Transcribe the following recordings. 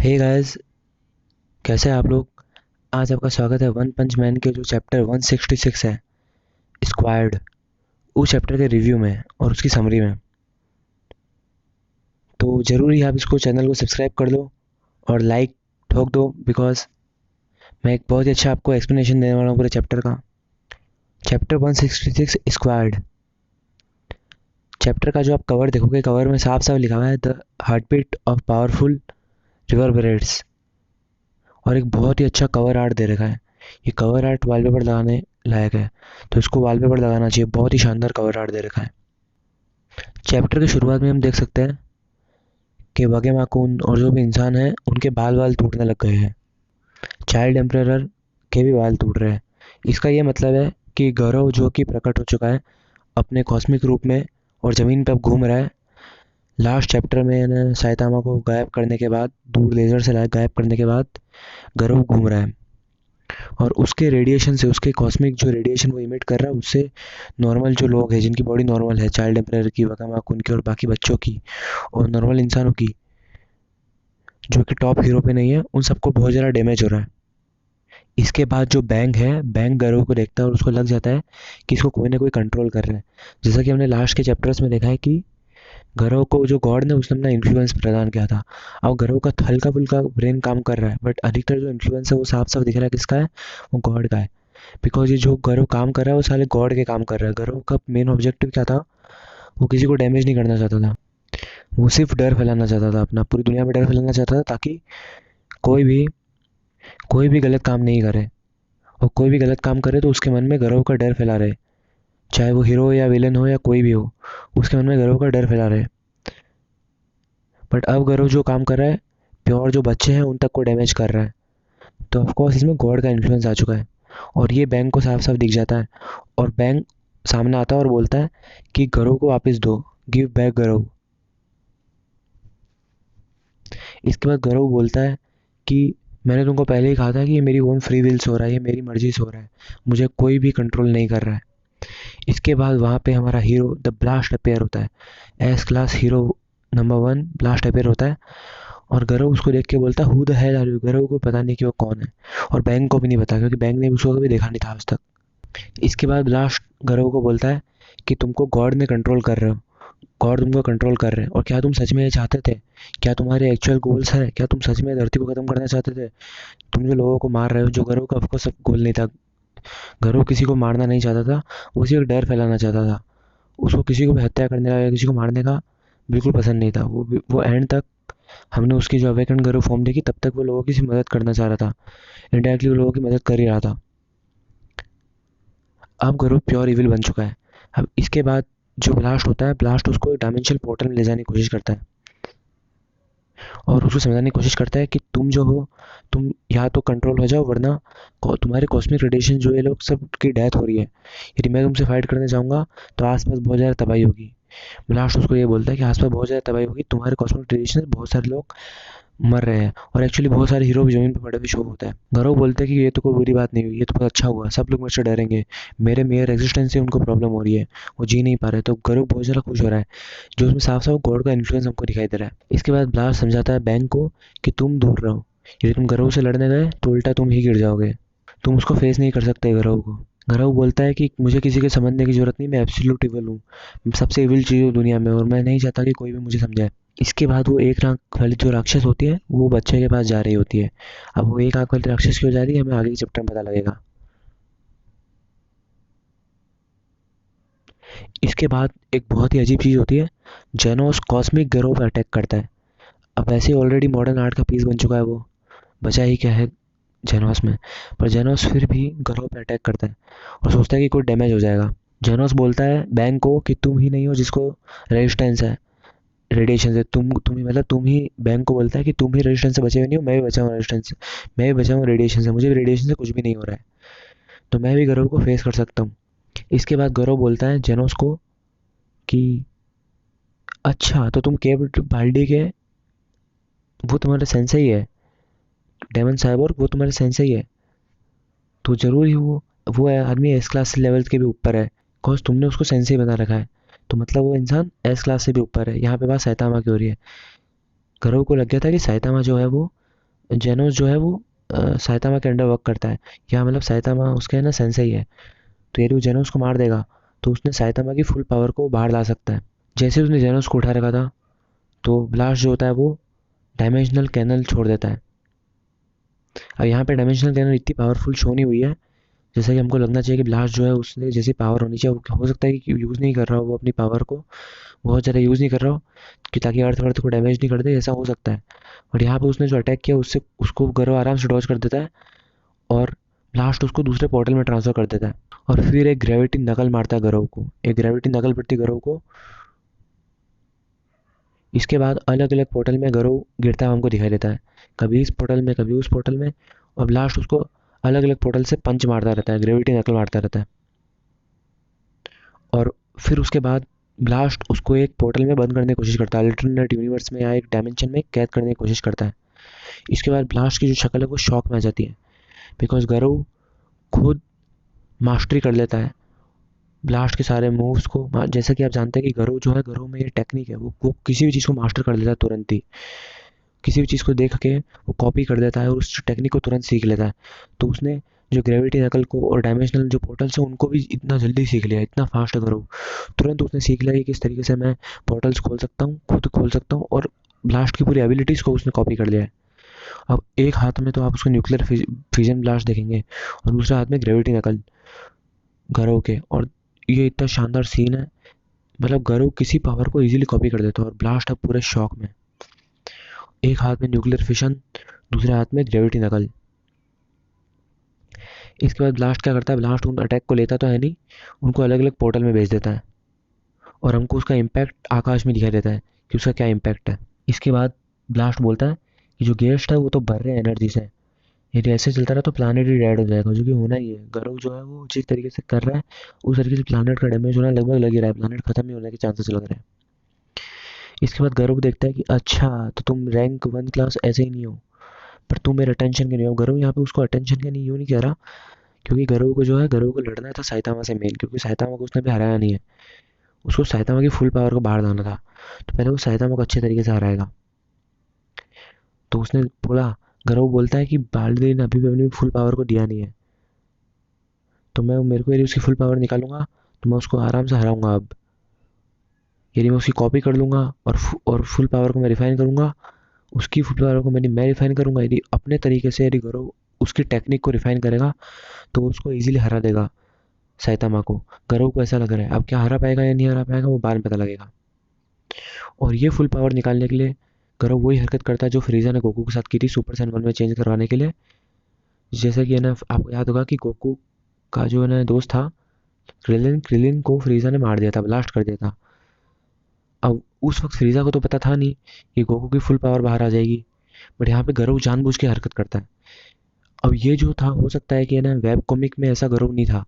Hey guys, कैसे हैं आप लोग। आज आपका स्वागत है वन पंच मैन के जो चैप्टर 166 है, स्क्वाड, उस चैप्टर के रिव्यू में और उसकी समरी में। तो ज़रूरी आप इसको चैनल को सब्सक्राइब कर दो और लाइक ठोक दो, बिकॉज मैं एक बहुत ही अच्छा आपको एक्सप्लेनेशन देने वाला हूँ पूरे चैप्टर का। Chapter 166 squad. चैप्टर का जो आप कवर देखोगे, कवर में साफ साफ लिखा हुआ है the heartbeat of powerful reverberates, और एक बहुत ही अच्छा कवर आर्ट दे रखा है। ये कवर आर्ट वॉलपेपर लगाने लायक है, तो इसको वॉलपेपर लगाना चाहिए। बहुत ही शानदार कवर आर्ट दे रखा है। चैप्टर की शुरुआत में हम देख सकते हैं कि वगे माकून और जो भी इंसान है उनके बाल बाल टूटने लग गए हैं। चाइल्ड एम्परर के भी बाल टूट रहे हैं। इसका ये मतलब है कि गौरव जो कि प्रकट हो चुका है अपने कॉस्मिक रूप में और ज़मीन पर अब घूम रहा है। लास्ट चैप्टर में ना साइतामा को गायब करने के बाद, दूर लेज़र से गायब करने के बाद गौरव घूम रहा है, और उसके रेडिएशन से, उसके कॉस्मिक जो रेडिएशन वो इमिट कर रहा है, उससे नॉर्मल जो लोग हैं जिनकी बॉडी नॉर्मल है, चाइल्ड एम्परर की, वकामाकुन की और बाकी बच्चों की और नॉर्मल इंसानों की जो कि टॉप हीरो पे नहीं है, उन सबको बहुत ज़्यादा डैमेज हो रहा है। इसके बाद जो बैंक है, बैंक गरोह को देखता है और उसको लग जाता है कि इसको कोई ना कोई कंट्रोल कर रहा है। जैसा कि हमने लास्ट के चैप्टर्स में देखा है कि गरोह को जो गॉड ने उसने अपना इन्फ्लुएंस प्रदान किया था। अब गरोह का हल्का फुल्का ब्रेन काम कर रहा है, बट अधिकतर जो इन्फ्लुएंस है वो साफ साफ दिख रहा है किसका है, वो गॉड का है। बिकॉज ये जो गौरव काम कर रहा है वो साले गॉड के काम कर रहा है। गौरव का मेन ऑब्जेक्टिव क्या था, वो किसी को डैमेज नहीं करना चाहता था। वो सिर्फ डर फैलाना चाहता था, अपना पूरी दुनिया में डर फैलाना चाहता था, ताकि कोई भी कोई भी गलत काम नहीं करे, और कोई भी गलत काम करे तो उसके मन में गौरव का डर फैला रहे। चाहे वो हीरो या विलन हो या कोई भी हो, उसके मन में गौरव का डर फैला रहे। बट अब गौरव जो काम कर रहा है, प्योर जो बच्चे हैं उन तक को डैमेज कर रहा है। तो ऑफकोर्स इसमें गॉड का इन्फ्लुएंस आ चुका है, और ये बैंक को साफ साफ दिख जाता है। और बैंक सामने आता है और बोलता है कि गौरव को वापस दो, गिव बैक गौरव। इसके बाद गौरव बोलता है कि मैंने तुमको पहले ही कहा था कि ये मेरी ओन फ्री विल से हो रहा है, ये मेरी मर्जी से हो रहा है, मुझे कोई भी कंट्रोल नहीं कर रहा है। इसके बाद वहाँ पे हमारा हीरो द ब्लास्ट अपेयर होता है। S class hero number 1 blast appear होता है, और गौरव उसको देख के बोलता है who the hell are you. Gaurav को पता नहीं कि वो कौन है, और बैंक को भी नहीं पता, क्योंकि बैंक ने उसको कभी देखा नहीं था आज तक। इसके बाद लास्ट गौरव को बोलता है कि तुमको गॉड ने कंट्रोल कर रहे हो, गॉड तुमको कंट्रोल कर रहे हैं, और क्या तुम सच में ये चाहते थे? क्या तुम्हारे एक्चुअल गोल्स है? क्या तुम सच में धरती को खत्म करना चाहते थे? तुम जो लोगों को मार रहे हो, जो गौरव का ऑफकोर्स सब गोल नहीं था। गौरव किसी को मारना नहीं चाहता था, वो सिर्फ डर फैलाना चाहता था। उसको किसी को भी हत्या करने का या किसी को मारने का बिल्कुल पसंद नहीं था। वो एंड तक, हमने उसकी जो अवेकन गौरव फॉर्म देखी, तब तक वो लोगों की सिर्फ मदद करना चाह रहा था। इनडायरेक्टली वो लोगों की मदद कर ही रहा था। अब गौरव प्योर इविल बन चुका है। अब इसके बाद जो ब्लास्ट होता है, ब्लास्ट उसको एक डायमेंशनल पोर्टल में ले जाने की कोशिश करता है, और उसको समझाने की कोशिश करता है कि तुम जो हो, तुम या तो कंट्रोल हो जाओ, वरना तुम्हारे कॉस्मिक रेडिएशन जो ये लोग सब की डेथ हो रही है, यदि मैं तुमसे फाइट करने जाऊंगा तो आसपास बहुत ज़्यादा तबाही होगी। ब्लास्ट उसको ये बोलता है कि आसपास बहुत ज़्यादा तबाही होगी, तुम्हारे कॉस्मिक रेडिएशन से बहुत सारे लोग मर रहे हैं, और एक्चुअली बहुत सारे हीरो भी ज़मीन पर पड़े हुए शो होता है। गौरव बोलते हैं कि ये तो कोई बुरी बात नहीं हुई, ये तो बहुत अच्छा हुआ, सब लोग मुझसे डरेंगे, मेरे मेयर एग्जिस्टेंस से उनको प्रॉब्लम हो रही है, वो जी नहीं पा रहे। तो गौरव बहुत ज़्यादा खुश हो रहा है, जो उसमें साफ साफ गॉड का इन्फ्लुएंस हमको दिखाई दे रहा है। इसके बाद ब्लास्ट समझाता है बैंक को कि तुम दूर रहो, यदि तुम गौरव से लड़ने गए तो उल्टा तुम ही गिर जाओगे, तुम उसको फेस नहीं कर सकते गौरव को। गौरव बोलता है कि मुझे किसी के समझने की ज़रूरत नहीं, मैं एब्सोल्यूट इविल हूँ, सबसे इविल चीज़ हूँ दुनिया में, और मैं नहीं चाहता कि कोई भी मुझे समझाए। इसके बाद वो एक आंख वाली जो राक्षस होती है, वो बच्चे के पास जा रही होती है। अब वो एक आंख वाली राक्षस क्यों जा रही है, हमें आगे के चैप्टर में पता लगेगा। इसके बाद एक बहुत ही अजीब चीज़ होती है, जेनोस कॉस्मिक ग्रह पर अटैक करता है। अब वैसे ही ऑलरेडी मॉडर्न आर्ट का पीस बन चुका है वो, बचा ही क्या है जेनोस में। पर जेनोस फिर भी ग्रह पर अटैक करता है और सोचता है कि कोई डैमेज हो जाएगा। जेनोस बोलता है बैंक को कि तुम ही नहीं हो जिसको रेजिस्टेंस है रेडिएशन से, तुम ही, मतलब तुम ही, बैंक को बोलता है कि तुम ही रेजिस्टेंस से बचे हुए नहीं हो, मैं भी बचा हूँ रेजिस्टेंस से, मैं भी बचा हूँ रेडिएशन से, मुझे भी रेडिएशन से कुछ भी नहीं हो रहा है, तो मैं भी गौरव को फेस कर सकता हूँ। इसके बाद गौरव बोलता है जेनोस को कि अच्छा, तो तुम केप बाल्डी के, वो तुम्हारे सेंसे ही है, डेमन साइबोर्ग वो तुम्हारे सेंसे ही है, तो जरूर ही वो है आदमी एस क्लास लेवल के भी ऊपर है, बिकॉज तुमने उसको सेंसे ही बना रखा है, तो मतलब वो इंसान एस क्लास से भी ऊपर है। यहाँ पे बात साइतामा की हो रही है। गौरव को लग गया था कि साइतामा जो है वो जेनोस जो है वो साइतामा के अंडर वर्क करता है। या मतलब साइतामा उसका है ना सेंसेई है। तो यदि वो जेनोस को मार देगा तो उसने साइतामा की फुल पावर को बाहर ला सकता है। जैसे उसने जेनोस को उठा रखा था तो ब्लास्ट जो होता है वो डायमेंशनल कैनल छोड़ देता है। अब यहाँ पे डायमेंशनल कैनल इतनी पावरफुल शो नहीं हुई है जैसा कि हमको लगना चाहिए कि ब्लास्ट जो है उसने जैसी पावर होनी चाहिए, वो हो सकता है कि यूज़ नहीं कर रहा हो वो अपनी पावर को, बहुत ज़्यादा यूज़ नहीं कर रहा हो कि ताकि अर्थ वर्थ को डैमेज नहीं कर दे, ऐसा हो सकता है। और यहाँ पे उसने जो अटैक किया उससे उसको गर्व आराम से डॉज कर देता है और ब्लास्ट उसको दूसरे पोर्टल में ट्रांसफर कर देता है। और फिर एक ग्रेविटी नकल मारता है गरव को, एक ग्रेविटी नकल पड़ती है गरव को। इसके बाद अलग अलग पोर्टल में गरव गिरता हुआ हमको दिखाई देता है, कभी इस पोर्टल में कभी उस पोर्टल में। और ब्लास्ट उसको अलग अलग पोर्टल से पंच मारता रहता है, ग्रेविटी नकल मारता रहता है। और फिर उसके बाद ब्लास्ट उसको एक पोर्टल में बंद करने की कोशिश करता है, अल्टरनेट यूनिवर्स में या एक डायमेंशन में कैद करने की कोशिश करता है। इसके बाद ब्लास्ट की जो शक्ल है वो शॉक में आ जाती है, बिकॉज गरव खुद मास्टरी कर लेता है ब्लास्ट के सारे मूव्स को। जैसा कि आप जानते हैं कि गरव जो है, गरव में ये टेक्निक है, वो किसी भी चीज़ को मास्टर कर लेता है तुरंत ही। किसी भी चीज़ को देख के वो कॉपी कर देता है और उस टेक्निक को तुरंत सीख लेता है। तो उसने जो ग्रेविटी नकल को और डायमेंशनल जो पोर्टल्स हैं उनको भी इतना जल्दी सीख लिया, इतना फास्ट है गरव। तुरंत उसने सीख लिया कि किस तरीके से मैं पोर्टल्स खोल सकता हूँ, खुद खोल सकता हूँ, और ब्लास्ट की पूरी एबिलिटीज़ को उसने कॉपी कर लिया है। अब एक हाथ में तो आप उसको न्यूक्लियर फिजन ब्लास्ट देखेंगे और दूसरे हाथ में ग्रेविटी नकल गरव के। और ये इतना शानदार सीन है, मतलब गरव किसी पावर को इजीली कॉपी कर देता है और ब्लास्ट अब पूरे शॉक में। एक हाथ में न्यूक्लियर फिशन, दूसरे हाथ में ग्रेविटी नकल। इसके बाद ब्लास्ट क्या करता है, ब्लास्ट उन अटैक को लेता तो है नहीं, उनको अलग अलग पोर्टल में भेज देता है और हमको उसका इम्पैक्ट आकाश में दिखाई देता है कि उसका क्या इम्पैक्ट है। इसके बाद ब्लास्ट बोलता है कि जो गेस्ट है वो तो भर रहे हैं एनर्जी से, यदि ऐसे चलता रहा तो प्लानट ही डेड हो जाएगा, जो कि होना ही है। गरव जो है वो जिस तरीके से कर रहा है उस तरीके से प्लानट का डैमेज होना लगभग लग ही रहा है, प्लानट खत्म ही होने के चांसेस लग रहे हैं। इसके बाद गरुड़ देखता है कि अच्छा तो तुम रैंक 1 क्लास ऐसे ही नहीं हो, पर तुम मेरे अटेंशन के नहीं हो। गरुड़ यहाँ पे उसको अटेंशन के नहीं यूँ नहीं कह रहा, क्योंकि गरुड़ को जो है, गरुड़ को लड़ना था साइतामा से मेन, क्योंकि साइतामा को उसने भी हराया नहीं है। उसको साइतामा की फुल पावर को बाहर लाना था, तो पहले वो साइतामा को अच्छे तरीके से हराएगा। तो उसने बोला, गरुड़ बोलता है कि बाल्डरी ने अभी भी अपनी फुल पावर को दिया नहीं है, तो मैं मेरे को यदि उसकी फुल पावर निकालूंगा तो मैं उसको आराम से हराऊंगा। अब यदि मैं उसकी कॉपी कर लूँगा और फुल पावर को मैं रिफाइन करूँगा, उसकी फुल पावर को मैं रिफाइन करूँगा, यदि अपने तरीके से यदि गौरव उसकी टेक्निक को रिफाइन करेगा तो वो उसको इजीली हरा देगा साइतामा को। गौरव को ऐसा लग रहा है, अब क्या हरा पाएगा या नहीं हरा पाएगा वो बाद में पता लगेगा। और ये फुल पावर निकालने के लिए गौरव वही हरकत करता है जो फ्रीजा ने गोकू के साथ की थी सुपर सैयन 1 में चेंज करवाने के लिए। जैसे कि है ना, आपको याद होगा कि गोकू का जो है ना दोस्त था क्रिलिन, क्रिलिन को फ्रीजा ने मार दिया था, ब्लास्ट कर दिया था। अब उस वक्त फ्रीजा को तो पता था नहीं कि गोकू की फुल पावर बाहर आ जाएगी, बट यहाँ पे गरुड़ जानबूझ के हरकत करता है। अब ये जो था, हो सकता है कि है ना वेब कॉमिक में ऐसा गरुड़ नहीं था,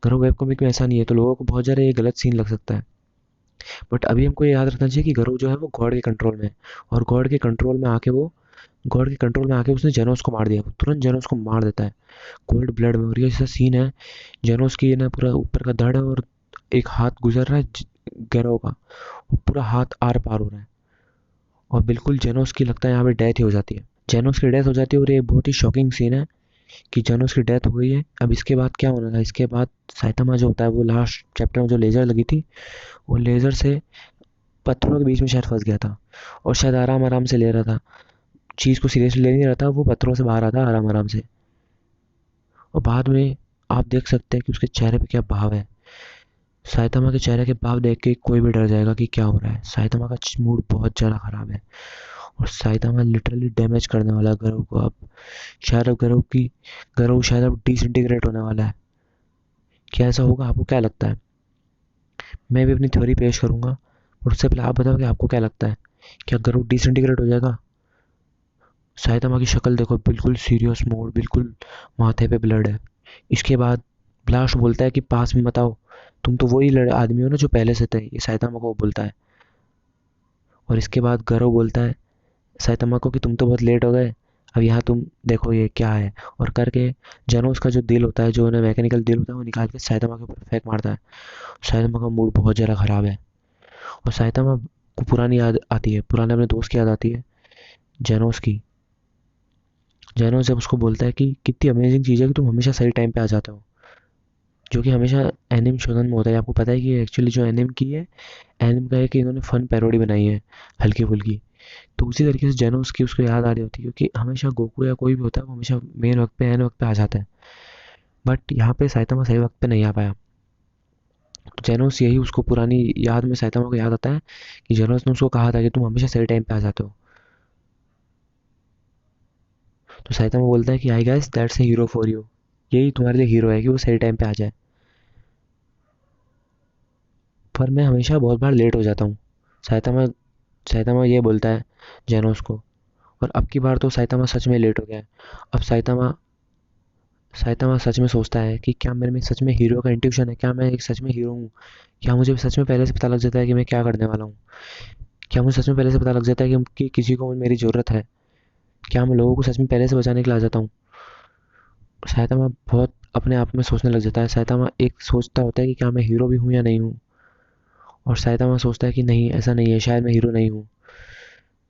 गरुड़ वेब कॉमिक में ऐसा नहीं है, तो लोगों को बहुत ज़्यादा ये गलत सीन लग सकता है। बट अभी हमको ये याद रखना चाहिए कि गरुड़ जो है वो गॉड के कंट्रोल में है, और गॉड के कंट्रोल में आके उसने जेनोस को मार दिया, वो तुरंत जेनोस को मार देता है कोल्ड ब्लड में। और ये ऐसा सीन है, जेनोस की ना पूरा ऊपर का धड़ है और एक हाथ गुजर रहा है गैरो का, वो पूरा हाथ आर पार हो रहा है। और बिल्कुल जेनोस की लगता है यहाँ पे डेथ ही हो जाती है, जेनोस की डेथ हो जाती है। और ये बहुत ही शॉकिंग सीन है कि जेनोस की डेथ हो गई है। अब इसके बाद क्या होना था, इसके बाद साइतामा जो होता है वो लास्ट चैप्टर में जो लेज़र लगी थी, वो लेज़र से पत्थरों के बीच में शायद फंस गया था और शायद आराम आराम से ले रहा था, चीज़ को सीरियसली ले नहीं रहा था, वो पत्थरों से बाहर आता आराम आराम से। और बाद में आप देख सकते हैं कि उसके चेहरे पे क्या भाव है। साइतामा के चेहरे के भाव देख के कोई भी डर जाएगा कि क्या हो रहा है। साइतामा का मूड बहुत ज़्यादा ख़राब है और साइतामा लिटरली डैमेज करने वाला है गरुड़ को। अब शायद अब गरुड़ शायद अब डिसइंटीग्रेट होने वाला है। क्या ऐसा होगा, आपको क्या लगता है? मैं भी अपनी थ्योरी पेश करूंगा, और उससे पहले आप बताओ कि आपको क्या लगता है, क्या गरुड़ डिसइंटीग्रेट हो जाएगा? साइतामा की शक्ल देखो, बिल्कुल सीरियस मोड, बिल्कुल माथे पे ब्लड है। इसके बाद ब्लास्ट बोलता है कि पास में मत आओ, तुम तो वही आदमी हो ना जो पहले से थे, ये साइतामा को बोलता है। और इसके बाद गरुड़ बोलता है साइतामा को कि तुम तो बहुत लेट हो गए, अब यहाँ तुम देखो ये क्या है। और करके जेनोस का जो दिल होता है, जो ना मैकेनिकल दिल होता है, वो निकाल के साइतामा के ऊपर फेंक मारता है। साइतामा का मूड बहुत ज़्यादा ख़राब है और साइतामा को पुरानी याद आती है, पुराने अपने दोस्त की याद आती है, जेनोस की। जेनोस जब उसको बोलता है कि कितनी अमेजिंग चीज़ है कि तुम हमेशा सही टाइम पे आ जाते हो, जो कि हमेशा एनिम शोधन में होता है। आपको पता है कि एक्चुअली जो एनिम की है, एनिम का है कि इन्होंने फन पैरोडी बनाई है हल्की फुल्की। तो उसी तरीके से जेनोस की उसको याद आ रही होती है, क्योंकि हमेशा गोकू या कोई भी होता है वो हमेशा मेन वक्त पे एन वक्त पे आ जाता है, बट यहाँ पे साइतामा सही वक्त पे नहीं आ पाया। तो जेनोस यही उसको पुरानी याद में साइतामा को याद आता है कि जेनोस ने उसको कहा था कि तुम हमेशा सही टाइम पे आ जाते हो। तो साइतामा बोलता है कि I guess that's a hero for you, यही तुम्हारे लिए हीरो है कि वो सही टाइम पे आ जाए, पर मैं हमेशा बहुत बार लेट हो जाता हूँ। साइतामा साइतामा ये बोलता है जेनोस को। और अब की बार तो साइतामा सच में लेट हो गया है। अब साइतामा साइतामा सच में सोचता है कि क्या मेरे में सच में हीरो का इंट्यूशन है, क्या मैं एक सच में हीरो हूँ, क्या मुझे सच में पहले से पता लग जाता है कि मैं क्या करने वाला हूँ, क्या मुझे सच में पहले से पता लग जाता है कि किसी को मेरी ज़रूरत है, क्या मैं लोगों को सच में पहले से बचाने के लिए आ जाता हूँ। साइतामा बहुत अपने आप में सोचने लग जाता है। साइतामा एक सोचता होता है कि क्या मैं हीरो भी हूँ या नहीं हूँ, और साइतामा सोचता है कि नहीं, ऐसा नहीं है, शायद मैं हीरो नहीं हूँ,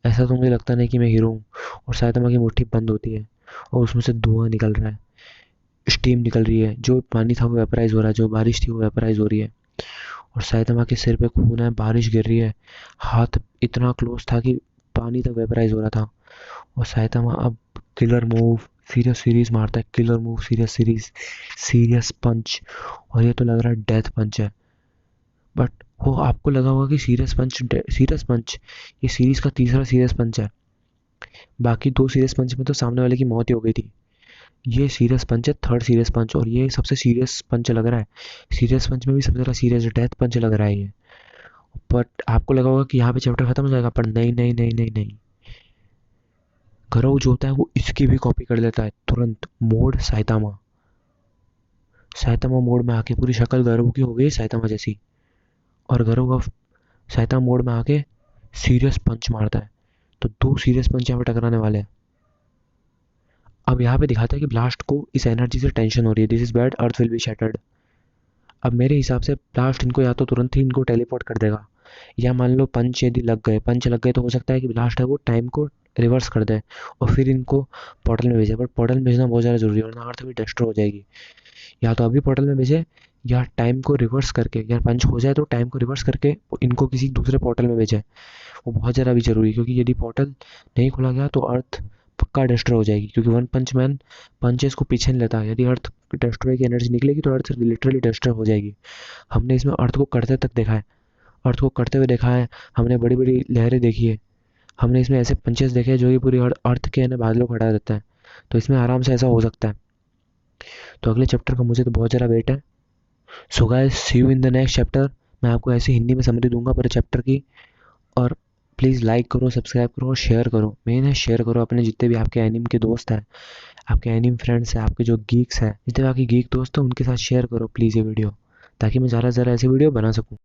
ऐसा तो मुझे लगता नहीं कि मैं हीरो हूँ। और साइतामा की मुट्ठी बंद होती है और उसमें से धुआं निकल रहा है, स्टीम निकल रही है, जो पानी था वो वेपराइज हो रहा है, जो बारिश थी वो वेपराइज हो रही है। और साइतामा के सिर पे खून है, बारिश गिर रही है, हाथ इतना क्लोज था कि पानी तक वेपराइज हो रहा था। और साइतामा अब किलर मूव सीरियस सीरीज मारता है, killer move serious series, serious punch. और ये तो लग रहा है डेथ पंच है, बट वो आपको लगा होगा कि सीरियस पंच ये सीरीज का तीसरा सीरियस पंच है। बाकी दो सीरियस पंच में तो सामने वाले की मौत ही हो गई थी, ये सीरियस पंच है, थर्ड सीरियस पंच, और ये सबसे सीरियस पंच लग रहा है। सीरियस पंच में भी सबसे ज़्यादा सीरियस डेथ पंच लग रहा है ये। बट आपको लगा होगा कि यहाँ पे चैप्टर खत्म हो जाएगा, पर नहीं नहीं नहीं नहीं नहीं, गरौ जो होता है वो इसकी भी कॉपी कर लेता है तुरंत। मोड साइतामा, साइतामा मोड में आके पूरी शक्ल गरौ की हो गई साइतामा जैसी, और गरौ अब साइतामा मोड में आके सीरियस पंच मारता है। तो दो सीरियस पंच यहाँ पे टकराने वाले हैं। अब यहाँ पे दिखाता है कि ब्लास्ट को इस एनर्जी से टेंशन हो रही है, this is bad, earth will be shattered. अब मेरे हिसाब से ब्लास्ट इनको या तो तुरंत ही इनको टेलीपोर्ट कर देगा, या मान लो पंच लग गए तो हो सकता है कि ब्लास्ट है वो टाइम को रिवर्स कर दे और फिर इनको पोर्टल में भेजे। बट पोर्टल में भेजना बहुत ज़्यादा ज़रूरी है, वरना अर्थ भी डिस्ट्रॉय हो जाएगी। या तो अभी पोर्टल में भेजे, या टाइम को रिवर्स करके, या पंच हो जाए तो टाइम को रिवर्स करके इनको किसी दूसरे पोर्टल में भेजे। वो बहुत ज़्यादा भी ज़रूरी है, क्योंकि यदि पोर्टल नहीं खोला गया तो अर्थ पक्का डिस्ट्रॉय हो जाएगी, क्योंकि वन पंच मैन पंचेस को पीछे नहीं लेता। यदि अर्थ डिस्ट्रॉय की एनर्जी निकलेगी तो अर्थ लिटरली डिस्ट्रॉय हो जाएगी। हमने इसमें अर्थ को करते तक देखा है, अर्थ को करते हुए देखा है, हमने बड़ी बड़ी लहरें देखी है, हमने इसमें ऐसे पंचेस देखे हैं जो कि पूरी अर्थ के ना बादलों को हटा देता है। तो इसमें आराम से ऐसा हो सकता है। तो अगले चैप्टर का मुझे तो बहुत ज़्यादा वेट है। So guys, see you in the next chapter. मैं आपको ऐसे हिंदी में समरी दूंगा पूरे चैप्टर की। और प्लीज़ लाइक करो, सब्सक्राइब करो और शेयर करो, मेन है शेयर करो अपने जितने भी आपके एनिम के दोस्त हैं, आपके एनिम फ्रेंड्स हैं, आपके जो गीक्स हैं, जितने भी आपके गीक दोस्त हैं उनके साथ शेयर करो प्लीज़ ये वीडियो, ताकि मैं ज़्यादा से ज़्यादा ऐसी वीडियो बना सकूँ।